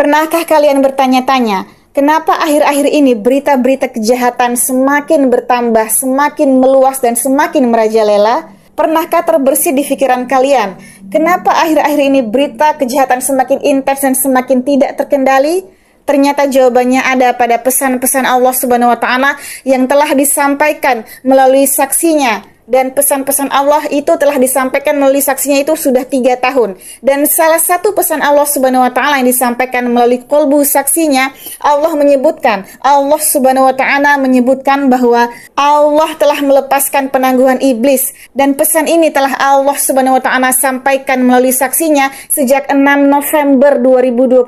Pernahkah kalian bertanya-tanya, kenapa akhir-akhir ini berita-berita kejahatan semakin bertambah, semakin meluas, dan semakin merajalela? Pernahkah terbersit di pikiran kalian, kenapa akhir-akhir ini berita kejahatan semakin intens dan semakin tidak terkendali? Ternyata jawabannya ada pada pesan-pesan Allah Subhanahu wa Ta'ala yang telah disampaikan melalui saksinya. Dan pesan-pesan Allah itu telah disampaikan melalui saksinya itu sudah 3 tahun. Dan salah satu pesan Allah Subhanahu wa Ta'ala yang disampaikan melalui kolbu saksinya, Allah Subhanahu wa Ta'ala menyebutkan bahwa Allah telah melepaskan penangguhan iblis. Dan pesan ini telah Allah Subhanahu wa Ta'ala sampaikan melalui saksinya sejak 6 November 2025.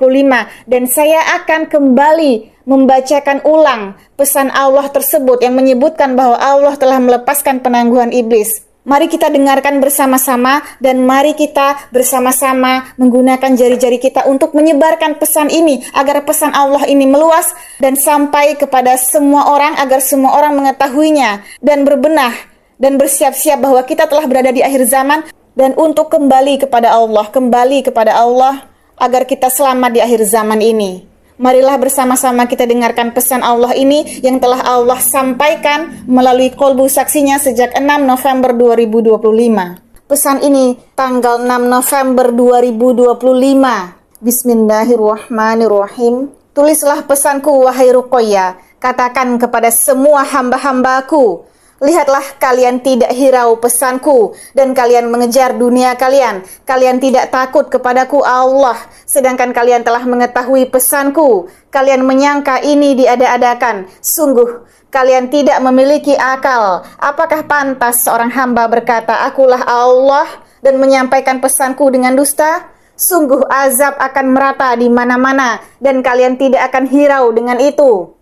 Dan saya akan kembali membacakan ulang pesan Allah tersebut yang menyebutkan bahwa Allah telah melepaskan penangguhan iblis. Mari kita dengarkan bersama-sama dan mari kita bersama-sama menggunakan jari-jari kita untuk menyebarkan pesan ini agar pesan Allah ini meluas dan sampai kepada semua orang agar semua orang mengetahuinya dan berbenah dan bersiap-siap bahwa kita telah berada di akhir zaman dan untuk kembali kepada Allah agar kita selamat di akhir zaman ini. Marilah bersama-sama kita dengarkan pesan Allah ini yang telah Allah sampaikan melalui kolbu saksinya sejak 6 November 2025. Pesan ini tanggal 6 November 2025. Bismillahirrahmanirrahim. Tulislah pesanku wahai Ruqayyah, katakan kepada semua hamba-hambaku, lihatlah kalian tidak hirau pesanku dan kalian mengejar dunia kalian. Kalian tidak takut kepadaku Allah, sedangkan kalian telah mengetahui pesanku. Kalian menyangka ini diada-adakan. Sungguh, kalian tidak memiliki akal. Apakah pantas seorang hamba berkata, akulah Allah, dan menyampaikan pesanku dengan dusta? Sungguh azab akan merata di mana-mana, dan kalian tidak akan hirau dengan itu.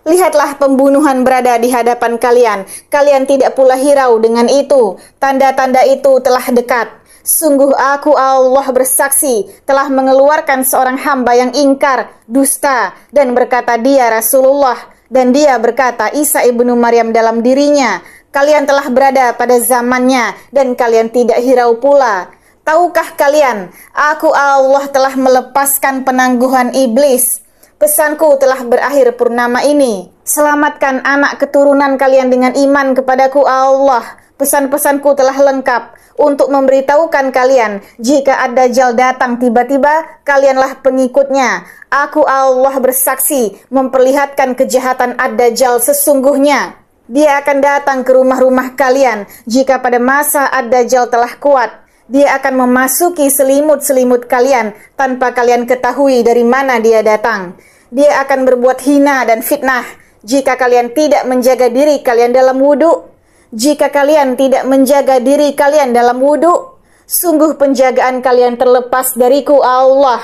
Lihatlah pembunuhan berada di hadapan kalian. Kalian tidak pula hirau dengan itu. Tanda-tanda itu telah dekat. Sungguh aku Allah bersaksi telah mengeluarkan seorang hamba yang ingkar, dusta, dan berkata dia Rasulullah. Dan dia berkata Isa ibnu Maryam dalam dirinya. Kalian telah berada pada zamannya dan kalian tidak hirau pula. Tahukah kalian, aku Allah telah melepaskan penangguhan iblis. Pesanku telah berakhir purnama ini. Selamatkan anak keturunan kalian dengan iman kepadaku Allah. Pesan-pesanku telah lengkap untuk memberitahukan kalian jika Ad-Dajjal datang tiba-tiba, kalianlah pengikutnya. Aku Allah bersaksi memperlihatkan kejahatan Ad-Dajjal sesungguhnya. Dia akan datang ke rumah-rumah kalian jika pada masa Ad-Dajjal telah kuat. Dia akan memasuki selimut-selimut kalian tanpa kalian ketahui dari mana dia datang. Dia akan berbuat hina dan fitnah jika kalian tidak menjaga diri kalian dalam wudu. Jika kalian tidak menjaga diri kalian dalam wudu, sungguh penjagaan kalian terlepas dariku Allah.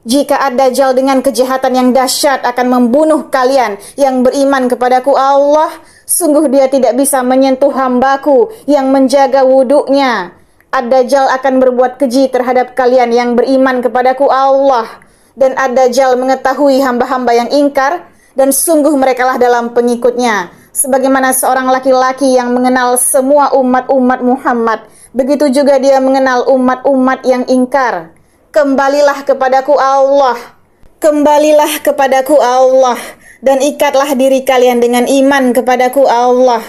Jika Ad-Dajjal dengan kejahatan yang dahsyat akan membunuh kalian yang beriman kepadaku Allah, sungguh dia tidak bisa menyentuh hambaku yang menjaga wudunya. Ad-Dajjal akan berbuat keji terhadap kalian yang beriman kepadaku Allah. Dan Ad-Dajjal mengetahui hamba-hamba yang ingkar, dan sungguh merekalah dalam pengikutnya. Sebagaimana seorang laki-laki yang mengenal semua umat-umat Muhammad, begitu juga dia mengenal umat-umat yang ingkar. Kembalilah kepadaku Allah. Kembalilah kepadaku Allah, dan ikatlah diri kalian dengan iman kepadaku Allah.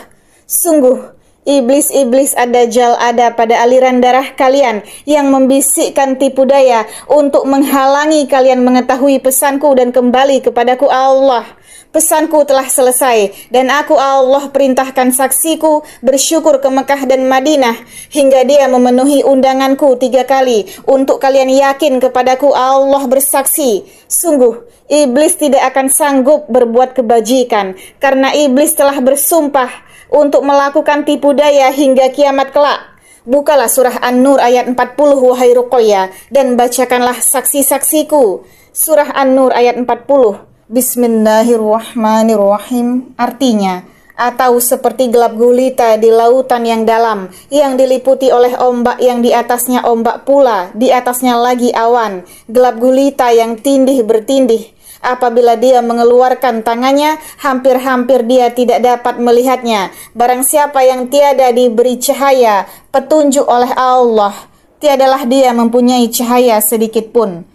Sungguh, iblis-iblis Ad-Dajjal ada pada aliran darah kalian yang membisikkan tipu daya untuk menghalangi kalian mengetahui pesanku dan kembali kepadaku Allah. Pesanku telah selesai dan aku Allah perintahkan saksiku bersyukur ke Mekah dan Madinah hingga dia memenuhi undanganku 3 kali untuk kalian yakin kepadaku Allah bersaksi. Sungguh, iblis tidak akan sanggup berbuat kebajikan karena iblis telah bersumpah untuk melakukan tipu daya hingga kiamat kelak. Bukalah surah An-Nur ayat 40 wahai Ruqayyah dan bacakanlah saksi-saksiku. Surah An-Nur ayat 40. Bismillahirrahmanirrahim. Artinya, atau seperti gelap gulita di lautan yang dalam yang diliputi oleh ombak yang di atasnya ombak pula, di atasnya lagi awan, gelap gulita yang tindih bertindih. Apabila dia mengeluarkan tangannya, hampir-hampir dia tidak dapat melihatnya. Barang siapa yang tiada diberi cahaya, petunjuk oleh Allah, tiadalah dia mempunyai cahaya sedikit pun.